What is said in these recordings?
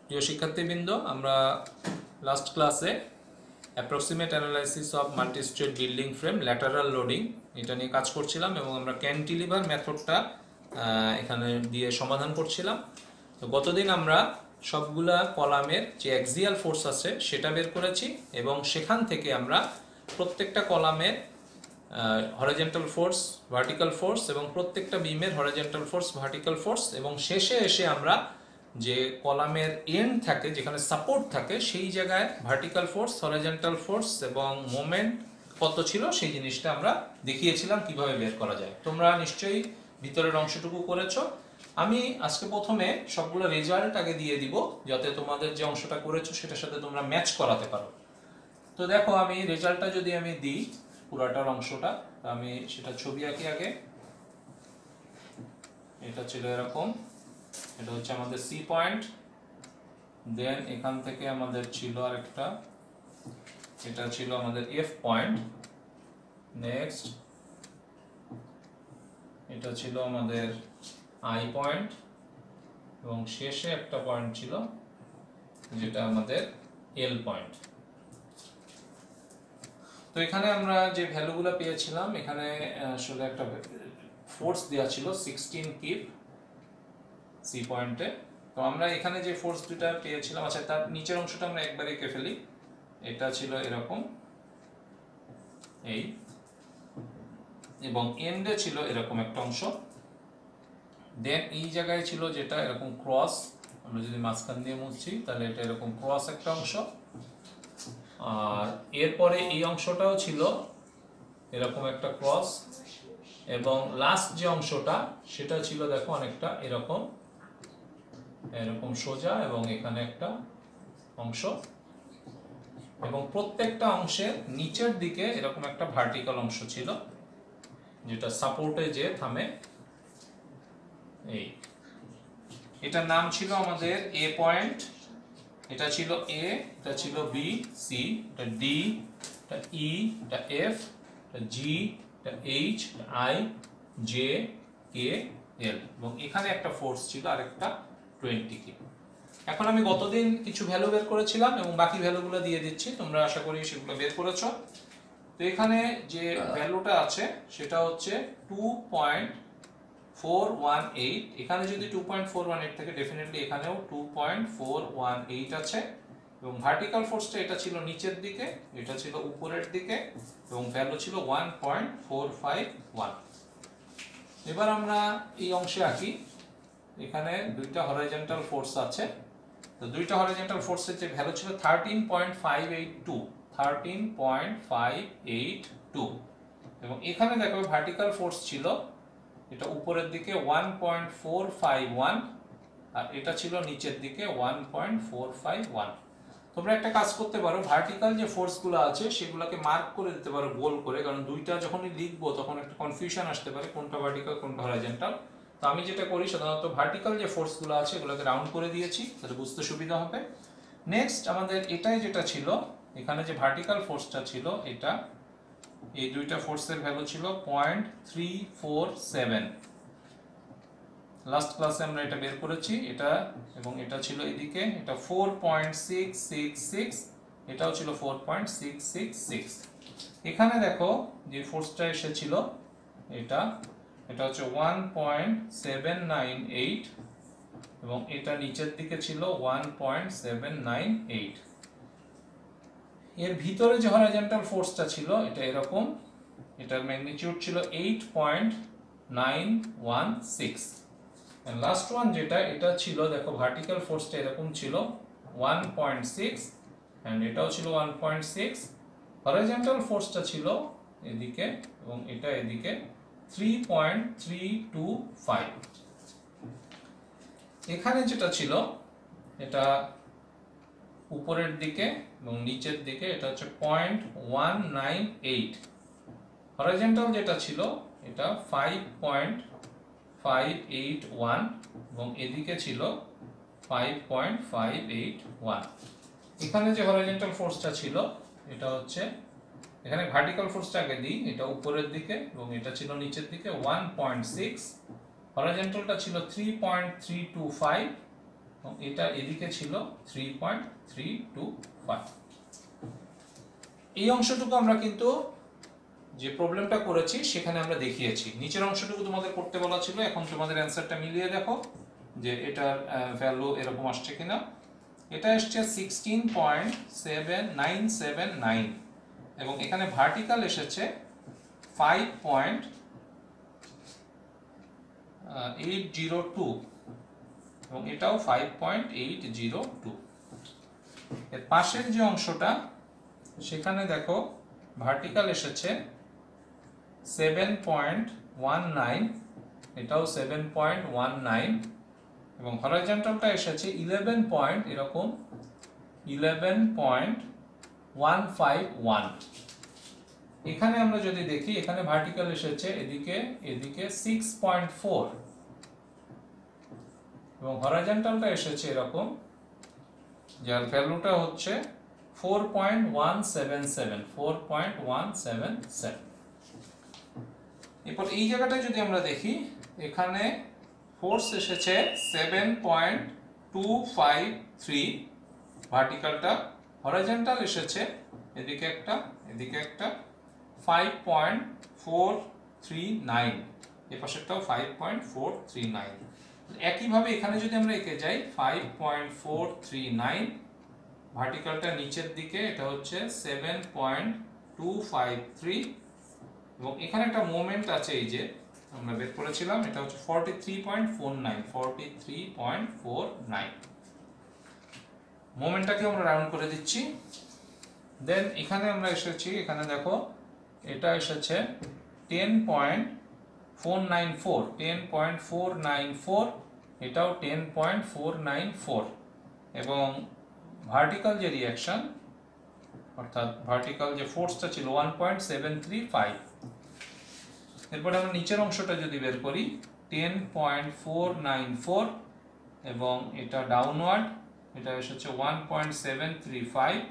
প্রিয় শিক্ষার্থীবৃন্দ, আমরা লাস্ট ক্লাসে approximate analysis of multi straight building frame lateral loading এটা নিয়ে কাজ করছিলাম এবং আমরা ক্যান্টিলিভার মেথডটা এখানে দিয়ে সমাধান করছিলাম। তো গতদিন আমরা সবগুলা কলামের যে অ্যাক্সিয়াল ফোর্স আছে সেটা বের করেছি এবং সেখান থেকে আমরা প্রত্যেকটা কলামের হরিজন্টাল ফোর্স, ভার্টিক্যাল ফোর্স এবং প্রত্যেকটা বিমের হরিজন্টাল ফোর্স, ভার্টিক্যাল ফোর্স এবং শেষে এসে আমরা যে কলামের এন্ড থাকে, যেখানে সাপোর্ট থাকে, সেই জায়গায় ভার্টিক্যাল ফোর্স, হরিজন্টাল ফোর্স এবং মোমেন্ট কত ছিল সেই জিনিসটা আমরা দেখিয়েছিলাম কিভাবে বের করা যায়। তোমরা নিশ্চয়ই ভিতরের অংশটুকু করেছো। আমি আজকে প্রথমে সবগুলো রেজাল্ট আগে দিয়ে দিব যাতে তোমাদের যে অংশটা করেছো সেটার সাথে তোমরা ম্যাচ করাতে পারো। তো দেখো, আমি রেজাল্টটা যদি আমি দিই পুরাটার অংশটা, আমি সেটা ছবি আঁকি আগে। এটা ছিল এরকম, এটা হচ্ছে আমাদের সি পয়েন্ট, দেন এখান থেকে আমাদের ছিল আরেকটা, এটা ছিল আমাদের এফ পয়েন্ট, নেক্সট এটা ছিল আমাদের আই পয়েন্ট এবং শেষে একটা পয়েন্ট ছিল যেটা আমাদের এল পয়েন্ট। তো এখানে আমরা যে ভ্যালুগুলো পেয়েছিলাম, এখানে আসলে একটা ফোর্স দেওয়া ছিল 16 কিপ সি পয়েন্টে। তো আমরা এখানে যে ফোর্স দুটা পেয়েছিলাম, আচ্ছা তার নিচের অংশটা আমরা একবারে এঁকে ফেলি। এটা ছিল এরকম এই, এবং এন্ডে ছিল এরকম একটা অংশ। দেন এই জায়গায় ছিল যেটা এরকম ক্রস, আমরা যদি মাঝখান দিয়ে মুছছি তাহলে এটা এরকম ক্রস একটা অংশ। আর এরপরে এই অংশটাও ছিল এরকম একটা ক্রস, এবং লাস্ট যে অংশটা সেটা ছিল দেখো অনেকটা এরকম এরকম সোজা, এবং এখানে একটা অংশ, এবং প্রত্যেকটা অংশের নিচের দিকে এরকম একটা ভার্টিক্যাল অংশ ছিল যেটা সাপোর্টে যে থামে। এই এটার নাম ছিল আমাদের এ পয়েন্ট, এটা ছিল এ, এটা ছিল বি, সি, এটা ডি, এটা ই, এটা এফ, এটা জি, এটা এইচ, আই, জে, কে, এল, এবং এখানে একটা ফোর্স ছিল আরেকটা 20 কি। এখন আমি গতদিন কিছু ভ্যালু বের করেছিলাম এবং বাকি ভ্যালুগুলো দিয়ে দিচ্ছি, তোমরা আশা করি সেগুলো বের করেছো। তো এখানে যে ভ্যালুটা আছে সেটা হচ্ছে 2.418। এখানে যদি 2.418 থাকে ডেফিনেটলি এখানেও 2.418 আছে, এবং ভার্টিক্যাল ফোর্সটা এটা ছিল নিচের দিকে, এটা ছিল উপরের দিকে, এবং ভ্যালু ছিল 1.451। এবার আমরা এই অংশে আঁকি। এখানে দুইটা হরাইজন্টাল ফোর্স আছে, তো দুইটা হরাইজন্টাল ফোর্সের যে ভ্যালু ছিল 13.582, এবং এখানে দেখো ভার্টিক্যাল ফোর্স ছিল এটা উপরের দিকে 1.451 আর এটা ছিল নিচের দিকে 1.451। তোমরা একটা কাজ করতে পারো, ভার্টিক্যাল যে ফোর্সগুলো আছে সেগুলোকে মার্ক করে দিতে পারো গোল করে, কারণ দুইটা যখনই লিখবো তখন একটা কনফিউশন আসতে পারে কোনটা ভার্টিক্যাল কোনটা হরাইজন্টাল। তো আমি যেটা করি সাধারণত ভার্টিক্যাল যে ফোর্সগুলো আছে এগুলোকে রাউন্ড করে দিয়েছি, তাহলে বুঝতে সুবিধা হবে। নেক্সট আমাদের এটাই যেটা ছিল, এখানে যে ভার্টিক্যাল ফোর্সটা ছিল এটা, এই দুইটা ফোর্সের ভ্যালু ছিল 0.347। লাস্ট ক্লাসে আমরা এটা বের করেছি, এটা এবং এটা ছিল এদিকে, এটা 4.666, এটাও ছিল 4.666। এখানে দেখো যে ফোর্সটা এসেছিল এটা হচ্ছে 1.798, এবং এটা নিচের দিকে ছিল 1.798। এর ভিতরে যে হরাইজন্টাল ফোর্সটা ছিল এটা এরকম, এটার ম্যাগনিটিউড ছিল 8.916। লাস্ট ওয়ান যেটা, এটা ছিল দেখো ভার্টিক্যাল ফোর্সটা এরকম ছিল 1.6, এন্ড এটাও ছিল 1.6। হরাইজন্টাল ফোর্সটা ছিল এদিকে এবং এটা এদিকে 3.325। এখানে যেটা ছিল এটা উপরের দিকে এবং নিচের দিকে এটা হচ্ছে 0.198। হরাইজন্টাল যেটা ছিল এটা 5.581 এবং এদিকে ছিল 5.581। এখানে যে হরাইজন্টাল ফোর্সটা ছিল এটা হচ্ছে, এখানে ভার্টিক্যাল ফোর্সটা আগে দিই, এটা উপরের দিকে এবং এটা ছিল নিচের দিকে 1.6, হরাইজন্টালটা ছিল 3.325 এবং এটা এদিকে ছিল 3.325। এই অংশটুকু আমরা কিন্তু যে প্রবলেমটা করেছি সেখানে আমরা দেখিয়েছি। নিচের অংশটুকু তোমাদের করতে বলা ছিল, এখন তোমাদের অ্যান্সারটা মিলিয়ে দেখো যে এটার ভ্যালু এরকম আসছে কিনা। এটা এসছে 16.7979 এবং এখানে ভার্টিক্যাল এসেছে 5.802 এবং এটাও 5.802। এর পাশের যে অংশটা সেখানে দেখো ভার্টিক্যাল এসেছে 7.19, এটাও 7.19 এবং হরাইজন্টালটা এসেছে 11.151। এখানে আমরা যদি দেখি এখানে ভার্টিক্যাল এসেছে এদিকে 6.4 এবং হরাইজন্টালটা এসেছে এরকম, যার ভ্যালুটা হচ্ছে 4.177। এরপর এই জায়গাটায় যদি আমরা দেখি এখানে ফোর্স এসেছে 7.253 ভার্টিক্যালটা, হরাইজন্টাল এসেছে এদিকে একটা 5.439, এই পাশেরটাও 5.439। একইভাবে এখানে যদি আমরা এঁকে যাই 5.439 ভার্টিক্যালটা নিচের দিকে, এটা হচ্ছে 7.253 এবং এখানে একটা মোমেন্ট আছে এই যে আমরা বের করেছিলাম, এটা হচ্ছে 43.49। মোমেন্টটাকে আমরা রাউন্ড করে দিচ্ছি। দেন এখানে আমরা এসেছি, এখানে দেখো এটা এসেছে 10.494, এটাও 10.494 এবং ভার্টিক্যাল যে রিঅ্যাকশন অর্থাৎ ভার্টিক্যাল যে ফোর্সটা ছিল 1.735। এরপরে আমরা নিচের অংশটা যদি বের করি 10.494 এবং এটা ডাউনওয়ার্ড, এটা এসেছে 1.735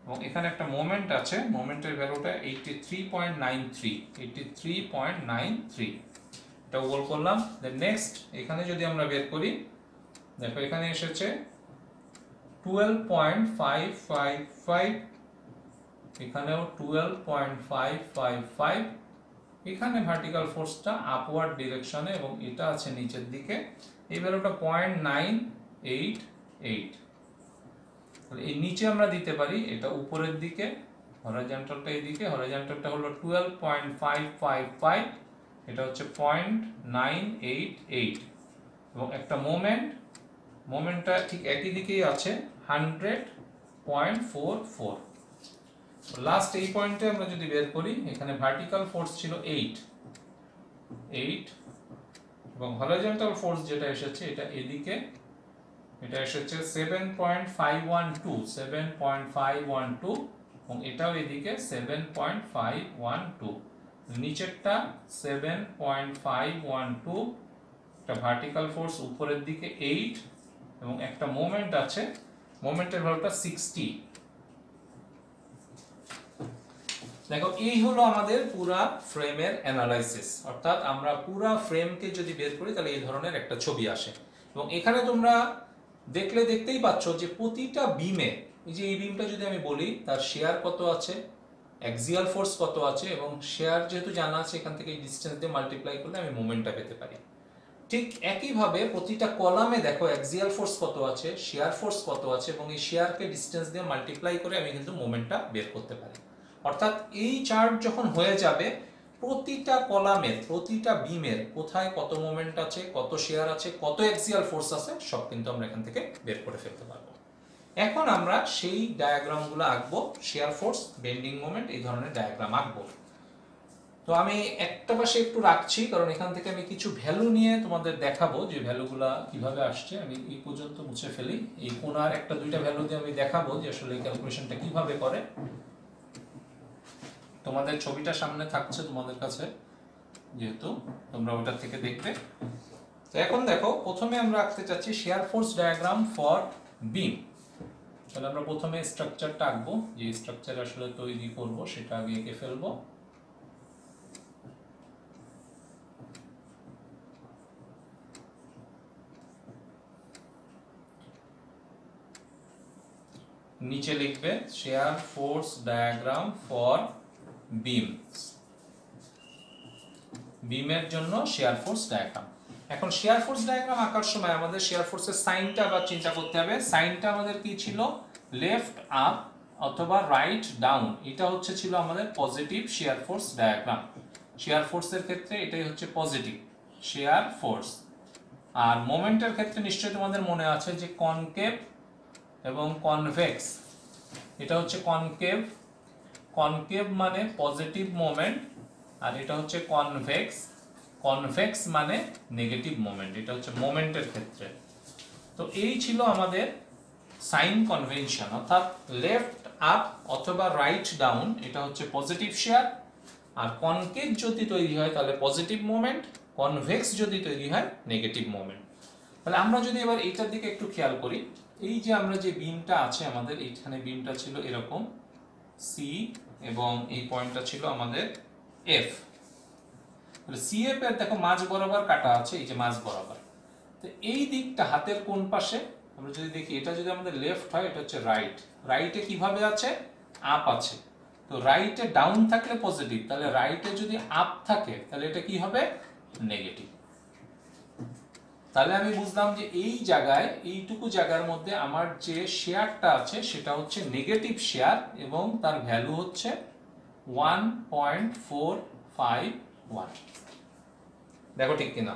এবং এখানে একটা মোমেন্ট আছে, মোমেন্টের ভ্যালুটা 83.93। এটা বল করলাম। দেন নেক্সট এখানে যদি আমরা বের করি দেখো এখানে এসেছে 12.555, এখানেও 12.555। এখানে ভার্টিক্যাল ফোর্সটা আপওয়ার্ড ডিরেকশনে এবং এটা আছে নিচের দিকে, এই ভ্যালুটা 0.988। এই নিচে আমরা দিতে পারি এটা উপরের দিকে, হরাইজন্টালটা এইদিকে, হরাইজন্টালটা হলো 12.555, এটা হচ্ছে 0.988 এবং একটা মোমেন্টটা ঠিক একই দিকেই আছে 100.44। লাস্ট এই পয়েন্টে আমরা যদি বের করি এখানে ভার্টিক্যাল ফোর্স ছিল 8 এবং হরাইজন্টাল ফোর্স যেটা এসেছে এটা এদিকে, এটা এসেছে 7.512 এবং এটাও এদিকে 7.512। নিচেরটা 7.512, একটা ভার্টিক্যাল ফোর্স উপরের দিকে 8 এবং একটা মোমেন্ট আছে, মোমেন্টের ভ্যালুটা 60। দেখো এই হলো আমাদের পুরা ফ্রেমের অ্যানালাইসিস, অর্থাৎ আমরা পুরা ফ্রেমকে যদি বের করি তাহলে এই ধরনের একটা ছবি আসে এবং এখানে তোমরা দেখতেই পাচ্ছ যে প্রতিটা বিমে, এই যে এই বিমটা যদি আমি বলি তার শেয়ার কত আছে, অ্যাক্সিয়াল ফোর্স কত আছে এবং শেয়ার যেহেতু জানা আছে এখান থেকে ডিসটেন্স দিয়ে মাল্টিপ্লাই করলে আমি মোমেন্টটা পেতে পারি। ঠিক একইভাবে প্রতিটা কলামে দেখো অ্যাক্সিয়াল ফোর্স কত আছে, শেয়ার ফোর্স কত আছে এবং এই শেয়ারকে ডিসটেন্স দিয়ে মাল্টিপ্লাই করে আমি কিন্তু মোমেন্টটা বের করতে পারি। অর্থাৎ এই চার্ট যখন হয়ে যাবে প্রতিটা কলামের প্রতিটা বিমের কোথায় কত মোমেন্ট আছে, কত শেয়ার আছে, কত অ্যাক্সিয়াল ফোর্স আছে সব কিন্তু আমরা এখান থেকে বের করে ফেলতে পারবো। এখন আমরা সেই ডায়াগ্রামগুলো আঁকবো, শেয়ার ফোর্স, বেন্ডিং মোমেন্ট, এই ধরনের ডায়াগ্রাম আঁকবো। তো আমি একটা পাশে একটু রাখছি কারণ এখান থেকে আমি কিছু ভ্যালু নিয়ে তোমাদের দেখাবো যে ভ্যালুগুলা কিভাবে আসছে। আমি এই পর্যন্ত মুছে ফেলি, এই কোণার একটা দুইটা ভ্যালু দিয়ে আমি দেখাবো যে আসলে এই ক্যালকুলেশনটা কিভাবে করে। তোমাদের ছবিটা সামনে থাকছে তোমাদের কাছে, যেহেতু তোমরা ওটার থেকে দেখবে। তো এখন দেখো প্রথমে আমরা আঁকতে চাচ্ছি শেয়ার ফোর্স ডায়াগ্রাম ফর বিম। তাহলে আমরা প্রথমে স্ট্রাকচারটা আঁকবো, যে স্ট্রাকচার আসলে তৈরি করব সেটা আগে এঁকে ফেলবো। নিচে লিখবে শেয়ার ফোর্স ডায়াগ্রাম ফর বিম, বিমের জন্য শেয়ার ফোর্স ডায়াগ্রাম। এখন শেয়ার ফোর্স ডায়াগ্রাম আঁকার সময় আমাদের শেয়ার ফোর্সের সাইনটা আবার চিন্তা করতে হবে। সাইনটা আমাদের কি ছিল, লেফট আপ অথবা রাইট ডাউন, এটা হচ্ছে ছিল আমাদের positive share force diagram. Share ফোর্সের ক্ষেত্রে এটাই হচ্ছে পজিটিভ শেয়ার ফোর্স। আর মোমেন্টের ক্ষেত্রে নিশ্চয়ই তোমাদের মনে আছে যে কনকেভ এবং কনভেক্স, এটা হচ্ছে কনকেভ, কনকেভ মানে পজিটিভ মোমেন্ট, আর এটা হচ্ছে কনভেক্স, কনভেক্স মানে নেগেটিভ মোমেন্ট, এটা হচ্ছে মোমেন্টের ক্ষেত্রে। তো এই ছিল আমাদের সাইন কনভেনশন, অর্থাৎ লেফট আপ অথবা রাইট ডাউন এটা হচ্ছে পজিটিভ শেয়ার, আর কনকেভ যদি তৈরি হয় তাহলে পজিটিভ মোমেন্ট, কনভেক্স যদি তৈরি হয় নেগেটিভ মোমেন্ট। তাহলে আমরা যদি এবার এইটার দিকে একটু খেয়াল করি, এই যে আমরা যে বিমটা আছে আমাদের, এইখানে বিমটা ছিল এরকম সি এবং এই পয়েন্টটা ছিল আমাদের এফ। তাহলে সি এফ এর দেখো মাঝ বরাবর কাটা আছে, এই যে মাঝ বরাবর। তো এই দিকটা হাতের কোন পাশে আমরা যদি দেখি, এটা যদি আমাদের লেফট হয় এটা হচ্ছে রাইট, রাইটে কিভাবে আছে, আপ আছে। তো রাইটে ডাউন থাকলে পজিটিভ, তাহলে রাইটে যদি আপ থাকে তাহলে এটা কি হবে, নেগেটিভ। তাহলে আমি বুঝলাম যে এই জায়গায়, এইটুকু জায়গার মধ্যে আমার যে শেয়ারটা আছে সেটা হচ্ছে নেগেটিভ শেয়ার এবং তার ভ্যালু হচ্ছে 1.451। দেখো ঠিক কিনা।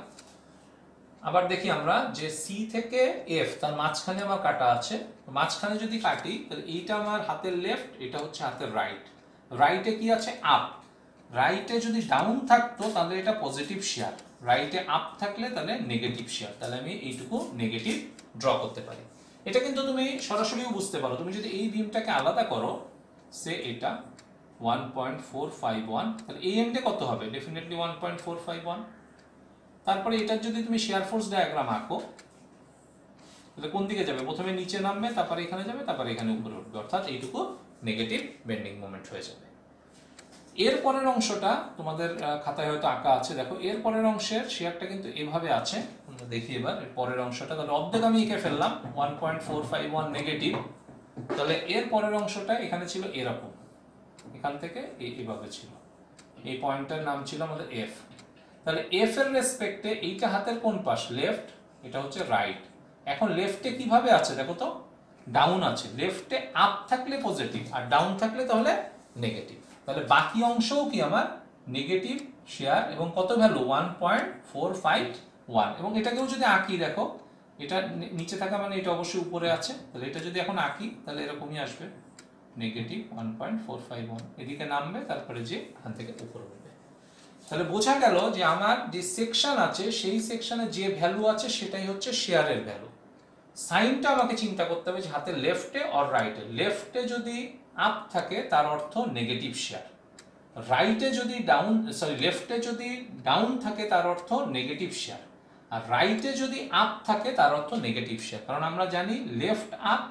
আবার দেখি আমরা যে সি থেকে এফ তার মাঝখানে আমার কাটা আছে, মাঝখানে যদি কাটি তাহলে এইটা আমার হাতের লেফট, এটা হচ্ছে হাতের রাইট। রাইটে কি আছে, আপ। রাইটে যদি ডাউন থাকতো তাহলে এটা পজিটিভ শেয়ার, রাইটে আপ থাকলে তাহলে নেগেটিভ শেয়ার। তাহলে আমি এইটুকু নেগেটিভ ড্র করতে পারি। এটা কিন্তু তুমি সরাসরিও বুঝতে পারো, তুমি যদি এই বিমটাকে আলাদা করো, সে এটা 1.451, তাহলে এই এন্ডে কত হবে, ডেফিনেটলি 1.451। তারপরে এটার যদি তুমি শেয়ার ফোর্স ডায়াগ্রাম আঁকো তাহলে কোন দিকে যাবে, প্রথমে নিচে নামবে, তারপরে এখানে যাবে, তারপরে এখানে উপরে উঠবে, অর্থাৎ এইটুকু নেগেটিভ বেন্ডিং মোমেন্ট হয়ে যাবে। এর পরের অংশটা তোমাদের খাতায় হয়তো আঁকা আছে, দেখো এর পরের অংশের শেয়ারটা কিন্তু এভাবে আছে। আমরা দেখি এবার এর পরের অংশটা, তাহলে অর্ধেক আমি এঁকে ফেললাম 1.451 নেগেটিভ। তাহলে এর পরের অংশটা এখানে ছিল এরকম, এখান থেকে এইভাবে ছিল, এই পয়েন্টটার নাম ছিল আমাদের এফ। তাহলে এফ এর রেসপেক্টে এইটা হাতের কোন পাশ, লেফট, এটা হচ্ছে রাইট। এখন লেফটে কিভাবে আছে দেখো তো, ডাউন আছে। লেফটে আপ থাকলে পজিটিভ আর ডাউন থাকলে তাহলে নেগেটিভ। তাহলে বাকি অংশও কি আমার নেগেটিভ শেয়ার এবং কত ভ্যালু 1.451। এবং এটাকেও যদি আঁকি দেখো, এটা নিচে থাকা মানে এটা অবশ্যই উপরে আছে, তাহলে এটা যদি এখন আঁকি তাহলে এরকমই আসবে, নেগেটিভ 1.451। এদিকে নামবে, তারপরে যে এখান থেকে উপরে উঠবে। তাহলে বোঝা গেল যে আমার যে সেকশন আছে সেই সেকশনে যে ভ্যালু আছে সেটাই হচ্ছে শেয়ারের ভ্যালু। সাইনটা আমাকে চিন্তা করতে হবে যে হাতের লেফটে অর রাইটে। লেফটে যদি আপ থাকে তার অর্থ নেগেটিভ শেয়ার, রাইটে যদি ডাউন, সরি লেফটে যদি ডাউন থাকে তার অর্থ নেগেটিভ শেয়ার, আর রাইটে যদি আপ থাকে তার অর্থ নেগেটিভ শেয়ার। কারণ আমরা জানি লেফট আপ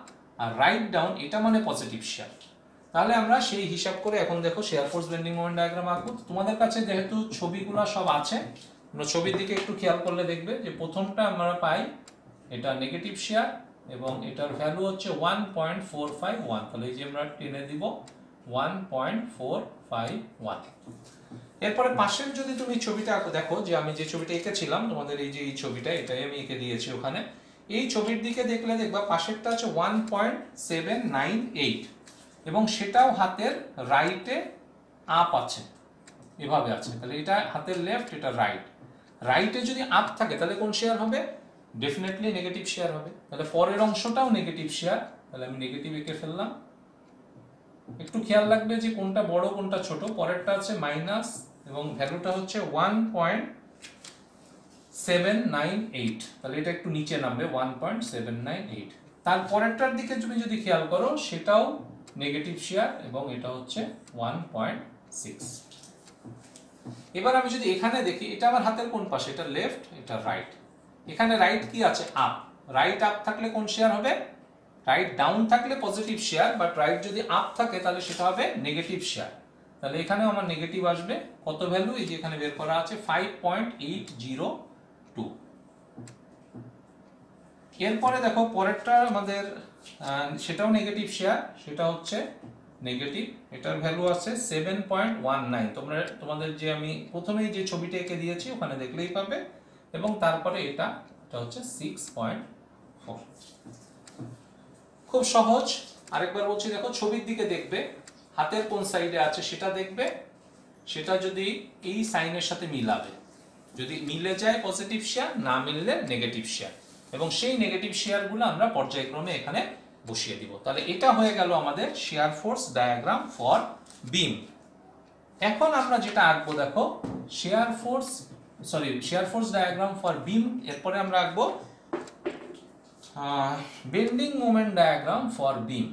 আর রাইট ডাউন এটা মানে পজিটিভ শেয়ার। তাহলে আমরা সেই হিসাব করে এখন দেখো share force bending moment diagram আঁকবো। তোমাদের কাছে যেহেতু ছবিগুলো সব আছে, তোমরা ছবির দিকে একটু খেয়াল করলে দেখবে যে প্রথমটা আমরা পাই এটা নেগেটিভ শেয়ার এবং এটার ভ্যালু হচ্ছে 1.451। তাহলে এই যে আমরা টেনে দিব 1.451। এরপরে পাশের যদি তুমি ছবিটা আঁকো, দেখো যে আমি যে ছবিটা এঁকেছিলাম তোমাদের, এই যে এই ছবিটা, এটাই আমি এঁকে দিয়েছি ওখানে। এই ছবির দিকে দেখলে দেখবা পাশেরটা আছে 1.798 এবং সেটাও হাতের রাইটে আপ আছে, এভাবে আছে। তাহলে এটা হাতের লেফট, এটা রাইট। রাইটে যদি আপ থাকে তাহলে কোন শেয়ার হবে, ডেফিনেটলি নেগেটিভ শেয়ার হবে। তাহলে পরের অংশটাও নেগেটিভ শেয়ার, তাহলে আমি নেগেটিভ এঁকে ফেললাম। একটু খেয়াল রাখবে যে কোনটা বড় কোনটা ছোট। পরেরটা আছে মাইনাস এবং ভ্যালুটা হচ্ছে 1.798, তাহলে এটা একটু নিচে নামবে 1.798। তারপরেরটার দিকে তুমি যদি খেয়াল করো সেটাও নেগেটিভ শেয়ার এবং এটা হচ্ছে 1.6। এবার আমি যদি এখানে দেখি, এটা আমার হাতের কোন পাশে, এটা লেফট, এটা রাইট। এখানে রাইট কি আছে, আপ। রাইট আপ থাকলে কোন শেয়ার হবে, রাইট ডাউন থাকলে পজিটিভ শেয়ার, বাট রাইট যদি আপ থাকে তাহলে সেটা হবে নেগেটিভ শেয়ার। তাহলে এখানেও আমার নেগেটিভ আসবে। কত ভ্যালু, এই যে এখানে বের করা আছে 5.802। এরপরে দেখো পরেরটা আমাদের সেটাও নেগেটিভ শেয়ার, সেটা হচ্ছে নেগেটিভ, এটার ভ্যালু আছে 7.19। তোমাদের যে আমি প্রথমেই যে ছবিটা এঁকে দিয়েছি ওখানে দেখলেই পাবে, এবং তারপরে এটা হচ্ছে 6.4। খুব সহজ। আরেকবার বলছি, দেখো ছবির দিকে দেখবে, হাতের কোন সাইডে আছে সেটা দেখবে, সেটা যদি এই সাইনের সাথে মিলাবে, যদি মিলে যায় পজিটিভ শেয়ার, না মিললে নেগেটিভ শেয়ার, এবং সেই নেগেটিভ শেয়ারগুলো আমরা পর্যায়ক্রমে এখানে বসিয়ে দিব। তাহলে এটা হয়ে গেল আমাদের শেয়ার ফোর্স ডায়াগ্রাম ফর বিম। এখন আমরা যেটা আঁকবো দেখো শেয়ার ফোর্স ডায়াগ্রাম ফর বিম, এরপরে আমরা আঁকবো বেন্ডিং মোমেন্ট ডায়াগ্রাম ফর বিম।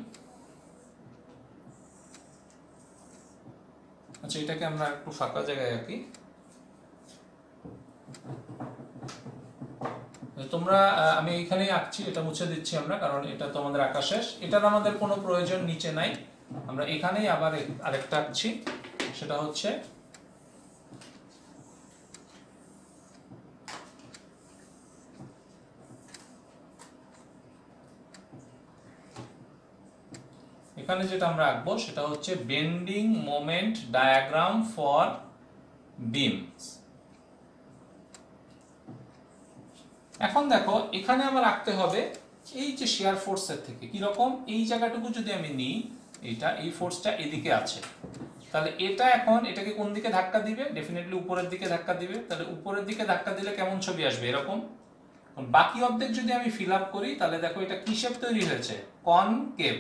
আচ্ছা, এটাকে আমরা একটু ফাঁকা জায়গায় আঁকি। তোমরা আমি এইখানেই আঁকছি, এটা মুছে দিচ্ছি আমরা, কারণ এটা তো আমাদের আঁকা শেষ, এটার আমাদের কোনো প্রয়োজন নিচে নাই। আমরা এখানেই আবার আরেকটা আঁকছি, সেটা হচ্ছে এখানে যেটা আমরা আঁকবো সেটা হচ্ছে bending moment diagram for beans. এখন দেখো এখানে আমার আঁকতে হবে এই যে শেয়ার ফোর্সের থেকে কিরকম, এই জায়গাটুকু যদি আমি নিই, এই ফোর্সটা এদিকে আছে, তাহলে এটা এখন এটাকে কোন দিকে ধাক্কা দিবে? ডেফিনেটলি উপরের দিকে ধাক্কা দিবে। তাহলে উপরের দিকে ধাক্কা দিলে কেমন ছবি আসবে? এরকম। বাকি অর্ধেক যদি আমি ফিল আপ করি, তাহলে দেখো এটা কি শেপ তৈরি হয়েছে? কনকেভ।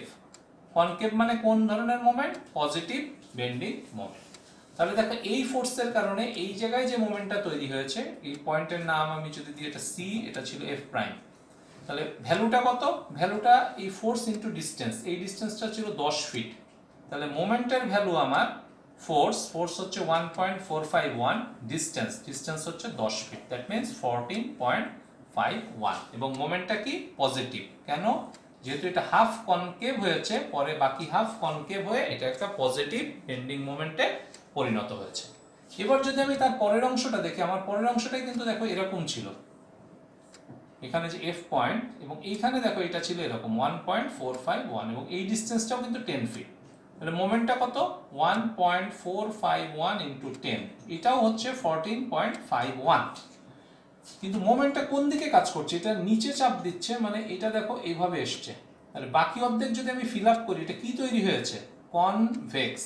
কনকেভ মানে কোন ধরনের মোমেন্ট? Positive bending moment. তাহলে দেখো এই ফোর্সের কারণে এই জায়গায় যে মোমেন্টটা তৈরি হয়েছে, এই পয়েন্টের নাম আমি যদি দিই এটা সি, এটা ছিল এফ প্রাইম, তাহলে ভ্যালুটা কত? ভ্যালুটা এই ফোর্স ইনটু ডিসটেন্স, এই ডিসটেন্সটা ছিল 10 ফিট। তাহলে মোমেন্টের ভ্যালু আমার ফোর্স হচ্ছে 1.451, ডিসটেন্স হচ্ছে 10 ফিট, দ্যাট মিন্স 14.51, এবং মোমেন্টটা কি? পজিটিভ। কেন? যেহেতু এটা হাফ কনকেভ হয়েছে, পরে বাকি হাফ কনকেভ হয়ে এটা একটা পজিটিভ বেন্ডিং মোমেন্টে পরিণত হয়েছে। এবার যদি আমি তার পরের অংশটা দেখি, আমার পরের অংশটাই কিন্তু দেখো এরকম ছিল, এখানে যে এফ পয়েন্ট, এবং এইখানে দেখো এটা ছিল এরকম 1.451, এবং এই ডিসটেন্সটাও কিন্তু 10 ফিট। তাহলে মোমেন্টটা কত? 1.451 ইন্টু 10, এটাও হচ্ছে 14.51। কিন্তু মোমেন্টটা কোন দিকে কাজ করছে? এটা নিচে চাপ দিচ্ছে, মানে এটা দেখো এইভাবে এসছে। তাহলে বাকি অর্ধেক যদি আমি ফিল আপ করি, এটা কি তৈরি হয়েছে? কনভেক্স।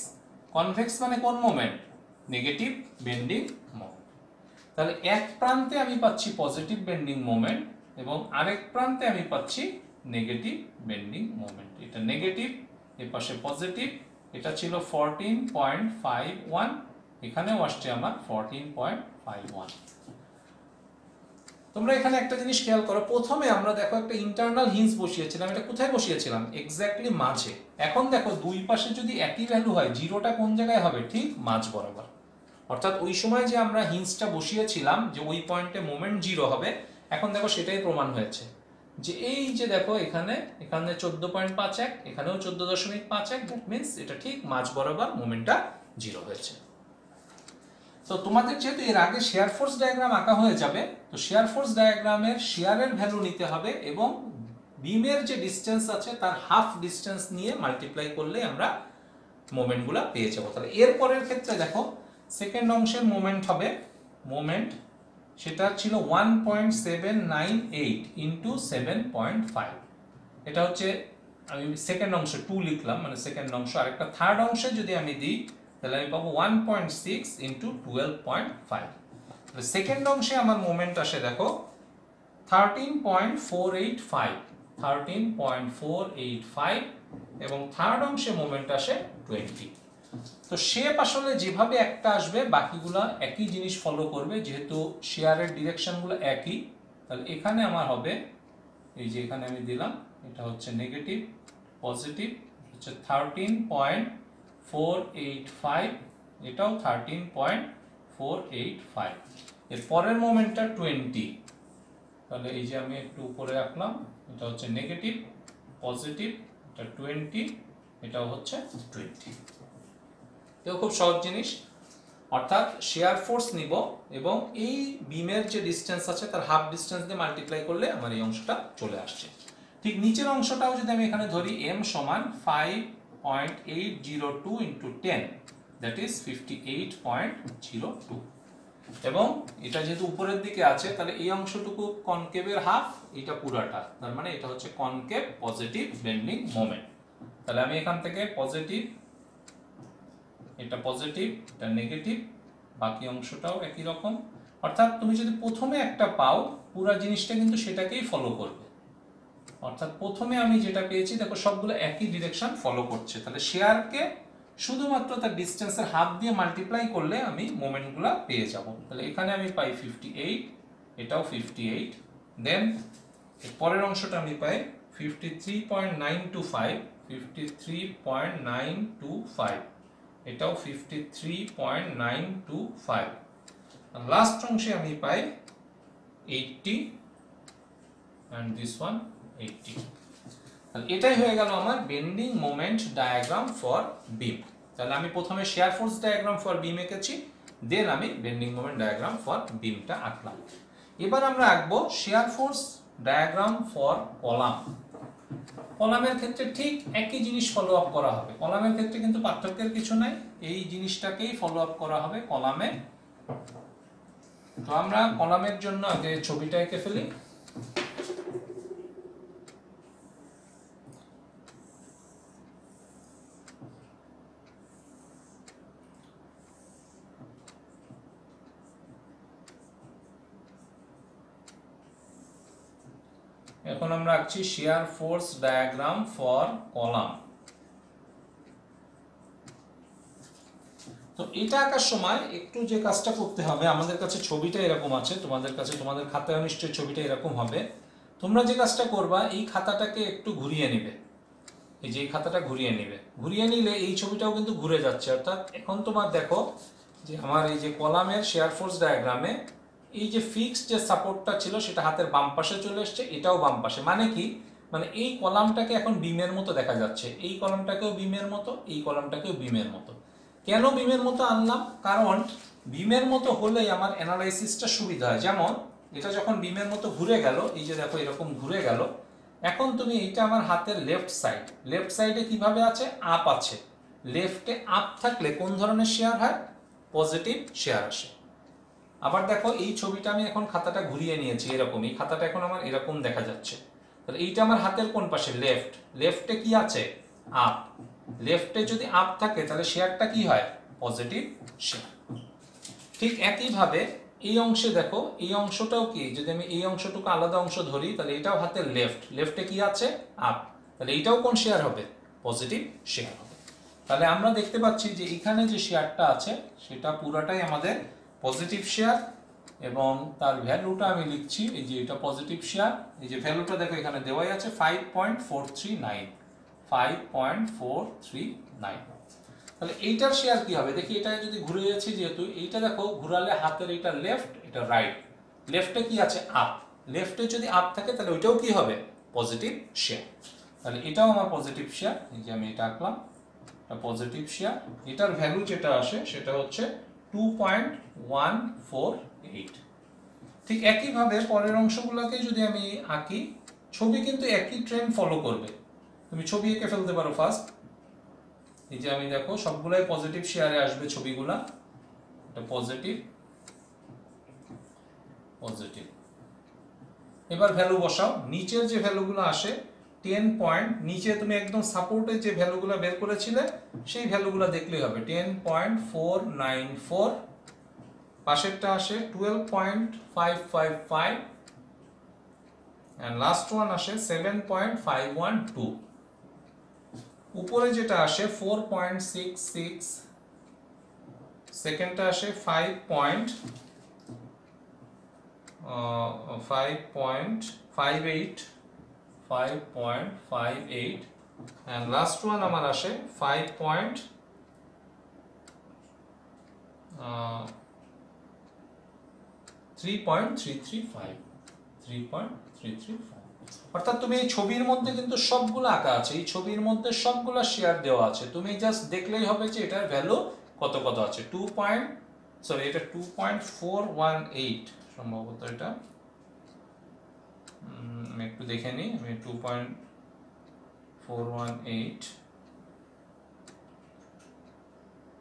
কনভেক্স মানে কোন মোমেন্ট? Negative bending moment. তাহলে এক প্রান্তে আমি পাচ্ছি পজিটিভ বেন্ডিং মোমেন্ট, এবং আরেক প্রান্তে আমি পাচ্ছি নেগেটিভ বেন্ডিং মোমেন্ট। এটা নেগেটিভ, এর পাশে পজিটিভ, এটা ছিল 14.51, এখানেও আসছে আমার 14.51। তোমরা এখানে একটা জিনিস খেয়াল করো, প্রথমে আমরা দেখো একটা ইন্টারনাল হিঞ্জ বসিয়েছিলাম, এটা কোথায় বসিয়েছিলাম? এক্স্যাক্টলি মাঝে। এখন দেখো দুই পাশে যদি একই ভ্যালু হয়, জিরোটা কোন জায়গায় হবে? ঠিক মাঝ বরাবর। অর্থাৎ ওই সময় যে আমরা হিঞ্জটা বসিয়েছিলাম যে ওই পয়েন্টে মোমেন্ট জিরো হবে, এখন দেখো সেটাই প্রমাণ হয়েছে। যে এই যে দেখো এখানে 14.51, এখানেও 14.51, দ্যাট মিন্স এটা ঠিক মাঝ বরাবর মোমেন্টটা জিরো হয়েছে। তো তোমাদের যেহেতু এর আগে শেয়ার ফোর্স ডায়াগ্রাম আঁকা হয়ে যাবে, তো শেয়ার ফোর্স ডায়াগ্রামের শেয়ারের ভ্যালু নিতে হবে, এবং বিমের যে ডিসটেন্স আছে তার হাফ ডিসটেন্স নিয়ে মাল্টিপ্লাই করলে আমরা মোমেন্টগুলো পেয়ে যাবো। তাহলে এর পরের ক্ষেত্রে দেখো সেকেন্ড অংশের মোমেন্ট হবে, মোমেন্ট সেটা ছিল 1.798 ইন্টু 7.5, এটা হচ্ছে আমি সেকেন্ড অংশ 2 লিখলাম, মানে সেকেন্ড অংশ। আরেকটা থার্ড অংশে যদি আমি দিই, তাহলে আমি পাবো 1.6 ইন্টু 12.5। তাহলে সেকেন্ড অংশে আমার মোমেন্ট আসে দেখো 13.485, এবং থার্ড অংশে মোমেন্ট আসে 20। তো শেপ আসলে যেভাবে একটা আসবে, বাকিগুলো একই জিনিস ফলো করবে, যেহেতু শেয়ারের ডিরেকশনগুলো একই। তাহলে এখানে আমার হবে এই যে এখানে আমি দিলাম, এটা হচ্ছে নেগেটিভ, পজিটিভ হচ্ছে 13.485, এটাও 13.485, এর পরের মোমেন্টটা 20। তাহলে এই যে আমি একটু উপরে রাখলাম, এটা হচ্ছে নেগেটিভ, পজিটিভ, এটা 20, এটাও হচ্ছে 20। তো খুব সহজ জিনিস। অর্থাৎ শেয়ার ফোর্স নিব এবং এই বিমের যে ডিসটেন্স আছে তার হাফ ডিসটেন্স দিয়ে মাল্টিপ্লাই করলে আমার এই অংশটা চলে আসছে। ঠিক নিচের অংশটাও যদি আমি এখানে ধরি m সমান 5.802 ইন্টু 10, দ্যাট ইজ 58.02, এবং এটা যেহেতু উপরের দিকে আছে তাহলে এই অংশটুকু কনকেভের হাফ, এটা পুরাটা, তার মানে এটা হচ্ছে কনকেভ পজিটিভ বেন্ডিং মোমেন্ট। তাহলে আমি এখান থেকে পজিটিভ, এটা পজিটিভ, এটা নেগেটিভ, বাকি অংশটাও একই রকম। অর্থাৎ তুমি যদি প্রথমে একটা পাও, পুরো জিনিসটা কিন্তু সেটাকেই ফলো করবে। অর্থাৎ প্রথমে আমি যেটা পেয়েছি দেখো সবগুলো একই ডিরেকশন ফলো করছে, তাহলে শেয়ারকে শুধুমাত্র তার ডিসটেন্সের হাফ দিয়ে মাল্টিপ্লাই করলে আমি মোমেন্টগুলো পেয়ে যাব। তাহলে এখানে আমি পাই 58, এটাও 58, দেন পরের অংশটা আমি পাই 53.925, 53.925, এটাও 53.925, লাস্ট অংশে আমি পাই 80 and this one 80। এটাই হয়ে গেল আমার বেন্ডিং মোমেন্ট ডায়াগ্রাম ফর বিম। তাহলে আমি প্রথমে শেয়ার ফোর্স ডায়াগ্রাম ফর বিম এঁকেছি, দেন আমি বেন্ডিং মোমেন্ট ডায়াগ্রাম ফর বিমটা আঁকলাম। এবার আমরা আঁকবো share force diagram for column. কলামের ক্ষেত্রে ঠিক একই জিনিস ফলো আপ করা হবে, কলামের ক্ষেত্রে কিন্তু পার্থক্যের কিছু নাই, এই জিনিসটাকেই ফলো আপ করা হবে কলামে। তো আমরা কলামের জন্য আগে ছবিটা এঁকে ফেলি। এখন আমরা আঁকছি share force diagram for column. তো এটা আঁকার সময় একটু যে কাজটা করতে হবে, আমাদের কাছে ছবিটা এরকম আছে, তোমাদের কাছে তোমাদের খাতায় নিশ্চয়ই ছবিটা এরকম হবে। তোমরা যে কাজটা করবা, এই খাতাটাকে একটু ঘুরিয়ে নিবে, এই যে এই খাতাটা ঘুরিয়ে নিবে, ঘুরিয়ে নিলে এই ছবিটাও কিন্তু ঘুরে যাচ্ছে। অর্থাৎ এখন তোমার দেখো যে আমার এই যে কলামের শেয়ার ফোর্স ডায়াগ্রামে এই যে ফিক্সড যে সাপোর্টটা ছিল সেটা হাতের বাম পাশে চলে এসছে, এটাও বাম পাশে। মানে কি, মানে এই কলামটাকে এখন বিমের মতো দেখা যাচ্ছে, এই কলামটাকেও বিমের মতো, এই কলামটাকেও বিমের মতো। কেন বিমের মতো আনলাম? কারণ বিমের মতো হলেই আমার অ্যানালাইসিসটা সুবিধা হয়। যেমন এটা যখন বিমের মতো ঘুরে গেল, এই যে দেখো এরকম ঘুরে গেল, এখন তুমি এটা আমার হাতের লেফট সাইড, লেফট সাইডে কিভাবে আছে? আপ আছে। লেফটে আপ থাকলে কোন ধরনের শেয়ার হয়? পজিটিভ শেয়ার আসে। আবার দেখো এই ছবিটা আমি এখন খাতাটা ঘুরিয়ে নিয়েছি এরকম, এই খাতাটা এখন আমার এরকম দেখা যাচ্ছে। তাহলে এইটা আমার হাতের কোন পাশে? লেফট। লেফটে কি আছে? আপ। লেফটে যদি আপ থাকে তাহলে শেয়ারটা কি হয়? Positive share. ঠিক একইভাবে এই অংশে দেখো, এই অংশটাও কি, যদি আমি এই অংশটুকু আলাদা অংশ ধরি তাহলে এটাও হাতের লেফট, লেফটে কি আছে? আপ। তাহলে এইটাও কোন শেয়ার হবে? পজিটিভ শেয়ার হবে। তাহলে আমরা দেখতে পাচ্ছি যে এখানে যে শেয়ারটা আছে সেটা পুরাটাই আমাদের পজিটিভ শেয়ার, এবং তার ভ্যালুটা আমি লিখছি, এই যে এটা পজিটিভ শেয়ার, এই যে ভ্যালুটা দেখো এখানে দেওয়াই আছে 5.439, 5.439। তাহলে এইটার শেয়ার কি হবে দেখি, এটা যদি ঘুরে যাচ্ছে, যেহেতু এইটা দেখো ঘুরালে হাতের এটা লেফট, এটা রাইট, লেফটে কি আছে? আপ। লেফটে যদি আপ থাকে তাহলে ওইটাও কি হবে? Positive share. তাহলে এটাও আমার পজিটিভ শেয়ার, এই যে আমি এটা আঁকলাম, এটা পজিটিভ শেয়ার। এটার ভ্যালু যেটা আসে সেটা হচ্ছে 2.148। ঠিক একইভাবে পরের অংশগুলোকে যদি আমি আঁকি, ছবি কিন্তু একই ট্রেন্ড ফলো করবে। তুমি ছবি এঁকে ফেলতে পারো ফার্স্ট, এই যে আমি দেখো সবগুলাই পজিটিভ শেয়ারে আসবে ছবিগুলা, এটা পজিটিভ পজিটিভ। এবার ভ্যালু বসাও, নিচের যে ভ্যালুগুলো আসে 10 পয়েন্ট, নিচে তুমি একদম সাপোর্টে যে ভ্যালুগুলো বের করেছিলে সেই ভ্যালুগুলো দেখলেই হবে। 10.494, পাশেরটা আসে 12.555, and লাস্ট ওয়ান আসে 7.512, উপরে যেটা আসে 4.66, সেকেন্ডটা আসে 5.58, and লাস্ট ওয়ান আমার আসে 3.335। অর্থাৎ তুমি এই ছবির মধ্যে কিন্তু সবগুলো আঁকা আছে, এই ছবির মধ্যে সবগুলো শেয়ার দেওয়া আছে, তুমি জাস্ট দেখলেই হবে যে এটার ভ্যালু কত কত আছে। সরি এটা 2.418 সম্ভবত, এটা আমি একটু দেখে নিই। আমি 2.418,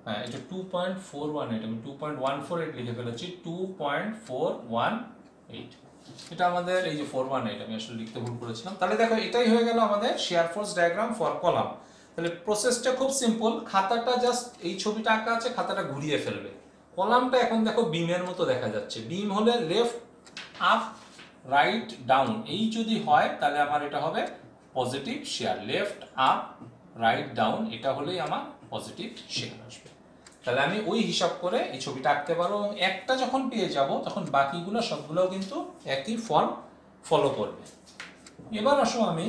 হ্যাঁ এটা 2.418, আমি 2.148 লিখে ফেলেছি, 2.418। এটা আমাদের এই যে 418, আমি আসলে লিখতে ভুল করেছিলাম। তাহলে দেখো এটাই হয়ে গেল আমাদের share force diagram for column. তাহলে প্রসেসটা খুব সিম্পল, খাতাটা জাস্ট এই ছবিটা আঁকা আছে, খাতাটা ঘুরিয়ে ফেলবে। কলামটা এখন দেখো বিমের মতো দেখা যাচ্ছে, বিম হলে লেফট আপ রাইট ডাউন, এই যদি হয় তাহলে আমার এটা হবে positive share, left up write down এটা হলেই আমার পজিটিভ শেয়ার আসবে। তাহলে আমি ওই হিসাব করে এই ছবিটা আঁকতে পারবো, এবং একটা যখন পেয়ে যাব তখন বাকিগুলো সবগুলোও কিন্তু একই ফর্ম ফলো করবে। এবার আসো আমি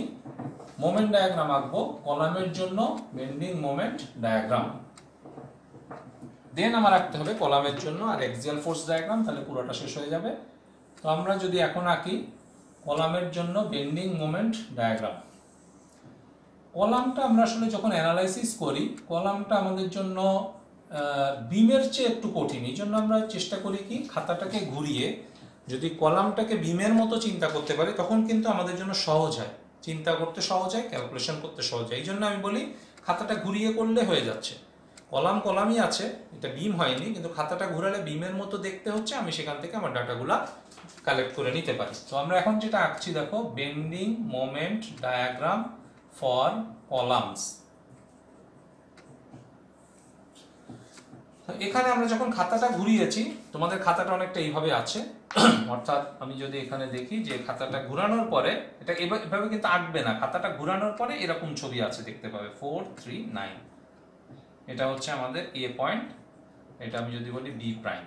মোমেন্ট ডায়াগ্রাম আঁকবো কলামের জন্য, বেন্ডিং মোমেন্ট ডায়াগ্রাম। দেন আমার আঁকতে হবে কলামের জন্য আর এক্সিয়াল ফোর্স ডায়াগ্রাম, তাহলে পুরোটা শেষ হয়ে যাবে। তো আমরা যদি এখন আঁকি কলামের জন্য বেন্ডিং মোমেন্ট ডায়াগ্রাম, কলামটা আমরা আসলে যখন অ্যানালাইসিস করি, কলামটা আমাদের জন্য বিমের চেয়ে একটু কঠিন। এই জন্য আমরা চেষ্টা করি কি, খাতাটাকে ঘুরিয়ে যদি কলামটাকে বিমের মতো চিন্তা করতে পারি তখন কিন্তু আমাদের জন্য সহজ হয়, চিন্তা করতে সহজ হয়, ক্যালকুলেশন করতে সহজ হয়। এই জন্য আমি বলি খাতাটা ঘুরিয়ে করলে হয়ে যাচ্ছে। কলাম কলামই আছে, এটা বিম হয়নি, কিন্তু খাতাটা ঘুরালে বিমের মতো দেখতে হচ্ছে, আমি সেখান থেকে আমার ডাটাগুলা কালেক্ট করে নিতে পারি। তো আমরা এখন যেটা আঁকছি দেখো, bending moment diagram for columns. এখানে আমরা যখন খাতাটা ঘুরিয়েছি, তোমাদের খাতাটা অনেকটা এইভাবে আছে, অর্থাৎ আমি যদি এখানে দেখি যে খাতাটা ঘুরানোর পরে, এটা এভাবে কিন্তু আঁকবে না, খাতাটা ঘুরানোর পরে এরকম ছবি আছে দেখতে পাবে 4, 3, 9। এটা হচ্ছে আমাদের এ পয়েন্ট, এটা আমি যদি বলি বি প্রাইম।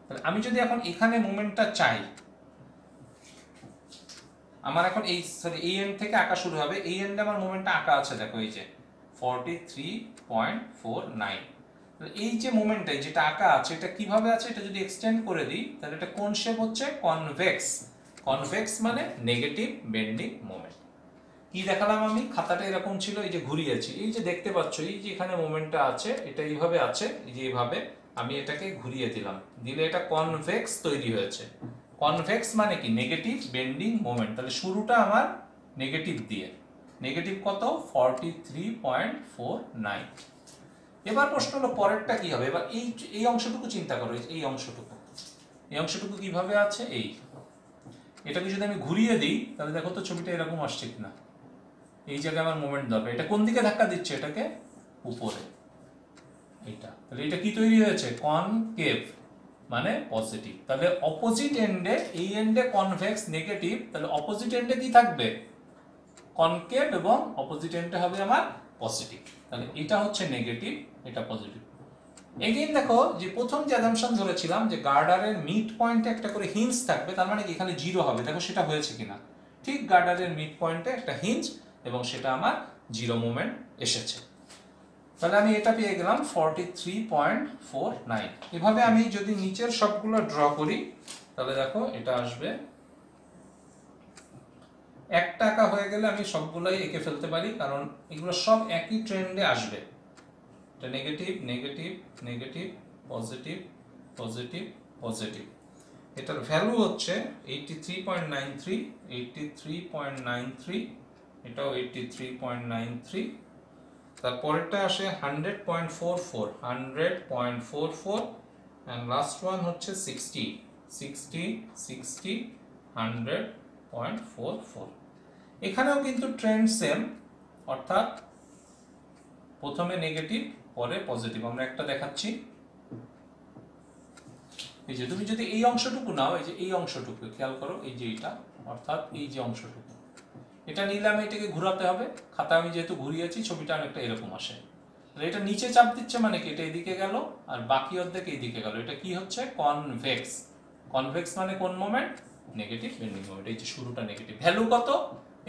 তাহলে আমি যদি এখন এখানে মোমেন্টটা চাই, আমার এখন এই এই এন্ড থেকে আঁকা শুরু হবে, এই এন্ডে আমার মোমেন্টটা আঁকা আছে দেখো, এই যে 43.49। এই যে মোমেন্টটা যেটা আঁকা আছে, এটা কিভাবে আছে, এটা যদি এক্সটেন্ড করে দিই তাহলে এটা কোন শেপ হচ্ছে, কনভেক্স। কনভেক্স মানে নেগেটিভ বেন্ডিং মোমেন্ট। কি দেখালাম আমি, খাতাটা এরকম ছিল, এই যে ঘুরিয়েছি, এই যে দেখতে পাচ্ছ এই যে এখানে মোমেন্টটা আছে, এটা এইভাবে আছে, এই যে এইভাবে আমি এটাকে ঘুরিয়ে দিলাম, দিলে এটা কনভেক্স তৈরি হয়েছে। কনভেক্স মানে কি, নেগেটিভ বেন্ডিং মোমেন্ট। তাহলে শুরুটা আমার নেগেটিভ দিয়ে, নেগেটিভ কত, 43.49। এবার প্রশ্ন হলো পরেরটা কি হবে। এবার এই অংশটুকু চিন্তা করো, এই অংশটুকু কিভাবে আছে, এই এটাকে যদি আমি ঘুরিয়ে দিই তাহলে দেখো তো ছবিটা এরকম আসছে কিনা। এই জায়গায় আমার মোমেন্ট দরকার, এটা কোন দিকে ধাক্কা দিচ্ছে, এটাকে উপরে, এটা। তাহলে এটা কি তৈরি হয়েছে, কনকেভ মানে পজিটিভ। তাহলে অপোজিট এন্ডে, এই এন্ডে কনভেক্স নেগেটিভ, তাহলে অপোজিট এন্ডে কি থাকবে, কনকেভ, এবং অপোজিট এন্ডে হবে আমার পজিটিভ। তাহলে এটা হচ্ছে নেগেটিভ, এটা পজিটিভ। এগেইন দেখো যে প্রথম যে অ্যাজাম্পশন ধরেছিলাম যে গার্ডারের মিড পয়েন্টে একটা করে হিঞ্জ থাকবে, তার মানে এখানে 0 হবে, দেখো সেটা হয়েছে কিনা। ঠিক গার্ডারের মিড পয়েন্টে একটা হিঞ্জ, এবং সেটা আমার 0 মোমেন্ট এসেছে। তাহলে আমি এটা পেয়ে গেলাম 43.49। এভাবে আমি যদি নিচের সবগুলো ড্র করি তাহলে দেখো এটা আসবে, একটা আঁকা হয়ে গেলে আমি সবগুলোই এঁকে ফেলতে পারি, কারণ এগুলো সব একই ট্রেন্ডে আসবে। এটা negative negative negative positive positive positive. এটার ভ্যালু হচ্ছে 83.93, 83.93, এটাও 83.93। তারপরেরটা আসে 100.44, 100.44, এন্ড লাস্ট ওয়ান হচ্ছে 60, 60, 60, 100.44। এখানেও কিন্তু ট্রেন্ড সেম, অর্থাৎ প্রথমে নেগেটিভ পরে পজিটিভ। আমরা একটা দেখাচ্ছি, এই যে তুমি যদি এই অংশটুকু নাও, এই যে এই অংশটুকু খেয়াল করো, এই যে এটা, অর্থাৎ এই যে অংশটুকু, এটা নিলাম, এটাকে ঘোরাতে হবে। খাতা আমি যেহেতু ঘুরিয়েছি, ছবিটা অনেকটা এরকম আসে। এটা নিচে চাপ দিচ্ছে মানে কি, এটা এদিকে গেল আর বাকি অর্ধেক এইদিকে গেল। এটা কি হচ্ছে, কনভেক্স। কনভেক্স মানে কোন মোমেন্ট, নেগেটিভ বেন্ডিং মোমেন্ট। এই যে শুরুটা নেগেটিভ, ভ্যালু কত,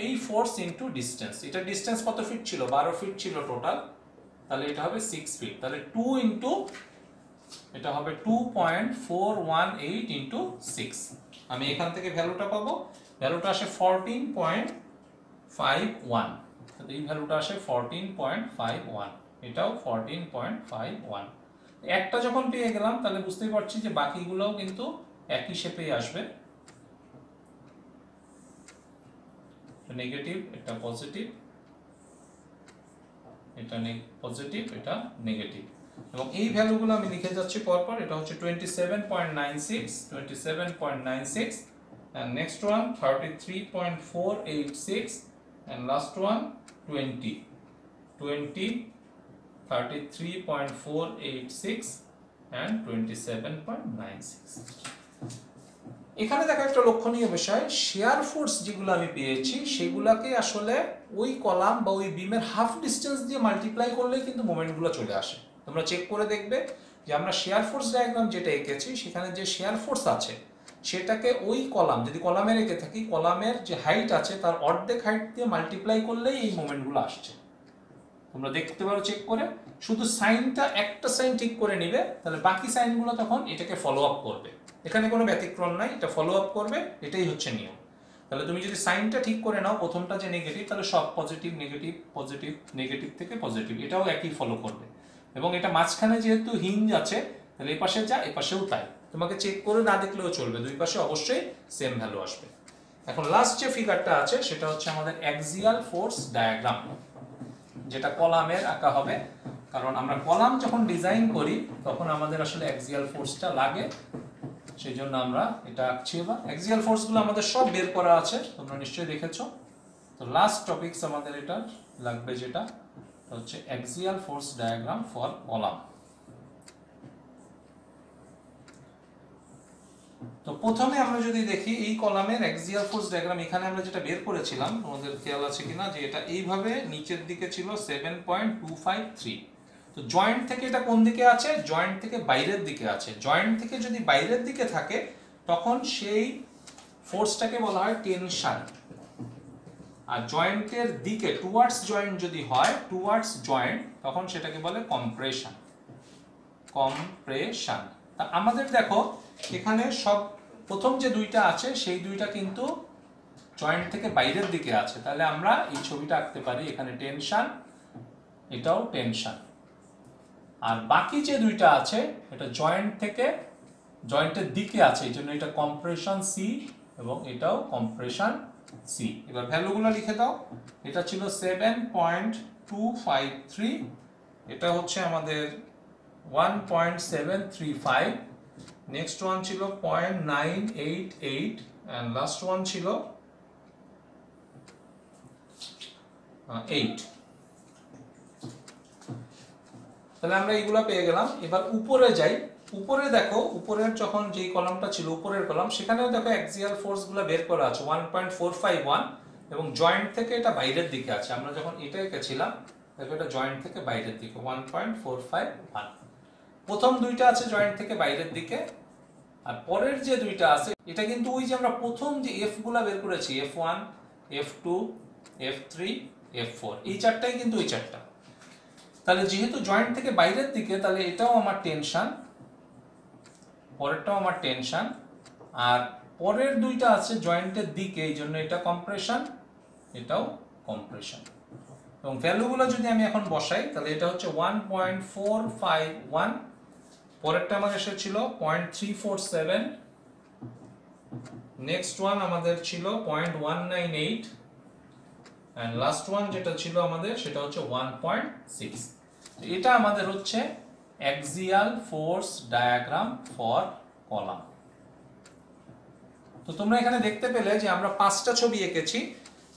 এই ফোর্স ইনটু ডিসটেন্স। এটা ডিসটেন্স কত ফিট ছিল, 12 ফিট ছিল টোটাল, তাহলে এটা হবে 6 ফিট। তাহলে 2 ইনটু, এটা হবে 2.418 ইনটু 6। আমি এখান থেকে ভ্যালুটা পাবো, ভ্যালুটা আসে 14.51। এই ভ্যালুটা আসে 14.51, এটাও 14.51। একটা যখন পেয়ে গেলাম তাহলে বুঝতেই পারছি যে বাকিগুলোও কিন্তু একই শেপেই আসবে, নেগেটিভ, এটা পজিটিভ, এটা পজিটিভ, এটা নেগেটিভ। এবং এই ভ্যালুগুলো আমি লিখে যাচ্ছি পরপর। এটা হচ্ছে 27.96, 27.96, and next one 33.486, and last one 20, 33.486 and 27.96। এখানে দেখো একটা লক্ষণীয় বিষয়, শেয়ার ফোর্স যেগুলো আমি পেয়েছি সেগুলোকে আসলে ওই কলাম বা ওই বিমের হাফ ডিস্টেন্স দিয়ে মাল্টিপ্লাই করলেই কিন্তু মোমেন্টগুলো চলে আসে। তোমরা চেক করে দেখবে যে আমরা শেয়ার ফোর্স ডায়াগ্রাম যেটা এঁকেছি সেখানে যে শেয়ার ফোর্স আছে সেটাকে ওই কলাম, যদি কলামের এঁকে থাকি, কলামের যে হাইট আছে তার অর্ধেক হাইট দিয়ে মাল্টিপ্লাই করলেই এই মোমেন্টগুলো আসছে। তোমরা দেখতে পারো চেক করে, শুধু সাইনটা একটা সাইন ঠিক করে নিবে, তাহলে বাকি সাইনগুলো তখন এটাকে ফলো আপ করবে। এখানে কোনো ব্যতিক্রম নাই, এটা ফলো আপ করবে, এটাই হচ্ছে নিয়ম। তাহলে তুমি যদি সাইনটা ঠিক করে নাও, প্রথমটা যে নেগেটিভ, তাহলে সব পজিটিভ নেগেটিভ পজিটিভ নেগেটিভ থেকে পজিটিভ, এটাও একই ফলো করবে। এবং এটা মাঝখানে যেহেতু হিঞ্জ আছে, তাহলে এই পাশে যা, এই পাশেও তাই। তোমাকে চেক করে না দেখলেও চলবে, দুই পাশে অবশ্যই সেম ভ্যালু আসবে। এখন লাস্ট যে ফিগারটা আছে সেটা হচ্ছে আমাদের অ্যাক্সিয়াল ফোর্স ডায়াগ্রাম, যেটা কলামের আঁকা হবে, কারণ আমরা কলাম যখন ডিজাইন করি তখন আমাদের আসলে অ্যাক্সিয়াল ফোর্সটা লাগে, সেই জন্য আমরা এটা আঁকছি। এবার অ্যাক্সিয়াল ফোর্সগুলো আমাদের সব বের করা আছে, তোমরা নিশ্চয়ই দেখেছো। তো লাস্ট টপিকস আমাদের এটা লাগবে, যেটা হচ্ছে axial force diagram for column. তো প্রথমে আমরা যদি দেখি এই কলামের অ্যাক্সিয়াল ফোর্স ডায়াগ্রাম, এখানে আমরা যেটা বের করেছিলাম, তোমাদের খেয়াল আছে কিনা, যে এটা এইভাবে নিচের দিকে ছিল 7.253। তো জয়েন্ট থেকে এটা কোন দিকে আছে? জয়েন্ট থেকে বাইরের দিকে আছে। জয়েন্ট থেকে যদি বাইরের দিকে থাকে তখন সেই ফোর্সটাকে বলা হয় টেনশন। আর জয়েন্টের দিকে টুয়ার্ডস জয়েন্ট যদি হয়, টুয়ার্ডস জয়েন্ট, তখন সেটাকে বলে কম্প্রেশন। কম্প্রেশন। তা আমাদের দেখো এখানে সব প্রথম যে দুইটা আছে সেই দুইটা কিন্তু জয়েন্ট থেকে বাইরের দিকে আছে, তাহলে আমরা এই ছবিটা আঁকতে পারি, এখানে টেনশন, এটাও টেনশন। আর বাকি যে দুইটা আছে এটা জয়েন্ট থেকে জয়েন্টের দিকে আছে, এই জন্য এটা কম্প্রেশন সি এবং এটাও কম্প্রেশন সি। এবার ভ্যালুগুলো লিখে দাও। এটা ছিল 7.253, এটা হচ্ছে আমাদের 1.735, নেক্সট ওয়ান ছিল 0.988, and লাস্ট ওয়ান ছিল 8। তাহলে আমরা এইগুলো পেয়ে গেলাম। এবার উপরে যাই। উপরে দেখো, উপরের যখন যেই কলামটা ছিল উপরের কলাম, সেখানেও দেখো অ্যাক্সিয়াল ফোর্সগুলো বের করা আছে 1.451, এবং জয়েন্ট থেকে এটা বাইরের দিকে আছে। আমরা যখন এটা এঁকেছিলাম দেখো এটা জয়েন্ট থেকে বাইরের দিকে 1.451। প্রথম দুইটা আছে জয়েন্ট থেকে বাইরের দিকে, আর পরের যে দুইটা আছে এটা কিন্তু ওই যে আমরা প্রথম যে এফ গুলা বের করেছি, F1, F2, F3, F4, এই চারটাই কিন্তু ওই চারটা। তাহলে যেহেতু জয়েন্ট থেকে বাইরের দিকে, তাহলে এটাও আমার টেনশন, পরেরটাও আমার টেনশন, আর পরের দুইটা আছে জয়েন্টের দিকে, এই জন্য এটা কম্প্রেশন, এটাও কম্প্রেশন। এবং ভ্যালুগুলো যদি আমি এখন বসাই, তাহলে এটা হচ্ছে 1.451, পরেরটা আমার এসেছিল 0.347, নেক্সট ওয়ান আমাদের ছিল 0.198, and লাস্ট ওয়ান যেটা ছিল আমাদের সেটা হচ্ছে 1.6। এটা আমাদের হচ্ছে axial force diagram for column. তো তোমরা এখানে দেখতে পেলে যে আমরা পাঁচটা ছবি এঁকেছি,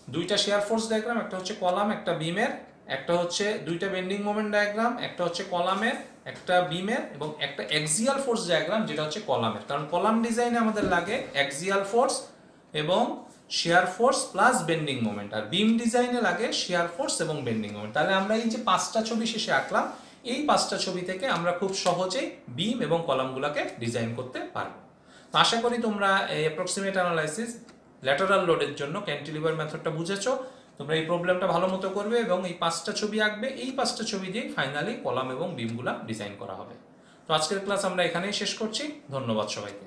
দুইটা শেয়ার ফোর্স ডায়াগ্রাম, একটা হচ্ছে কলাম একটা বিমের, একটা হচ্ছে দুইটা বেন্ডিং মোমেন্ট ডায়াগ্রাম, একটা হচ্ছে কলামের একটা বিমের, এবং একটা অ্যাক্সিয়াল ফোর্স ডায়াগ্রাম যেটা হচ্ছে কলামের। কারণ কলাম ডিজাইনে আমাদের লাগে অ্যাক্সিয়াল ফোর্স এবং shear force plus bending moment, আর বিম ডিজাইনে লাগে শেয়ার ফোর্স এবং বেন্ডিং মোমেন্ট। তাহলে আমরা এই যে পাঁচটা ছবি শেষে আঁকলাম, এই পাঁচটা ছবি থেকে আমরা খুব সহজেই বিম এবং কলামগুলোকে ডিজাইন করতে পারবো। তো আশা করি তোমরা এই অ্যাপ্রক্সিমেট অ্যানালাইসিস ল্যাটারাল লোডের জন্য ক্যান্টিলিভার মেথডটা বুঝেছো। তোমরা এই প্রবলেমটা ভালো মতো করবে এবং এই পাঁচটা ছবি আঁকবে, এই পাঁচটা ছবি দিয়ে ফাইনালি কলাম এবং বিমগুলা ডিজাইন করা হবে। তো আজকের ক্লাস আমরা এখানেই শেষ করছি। ধন্যবাদ সবাইকে।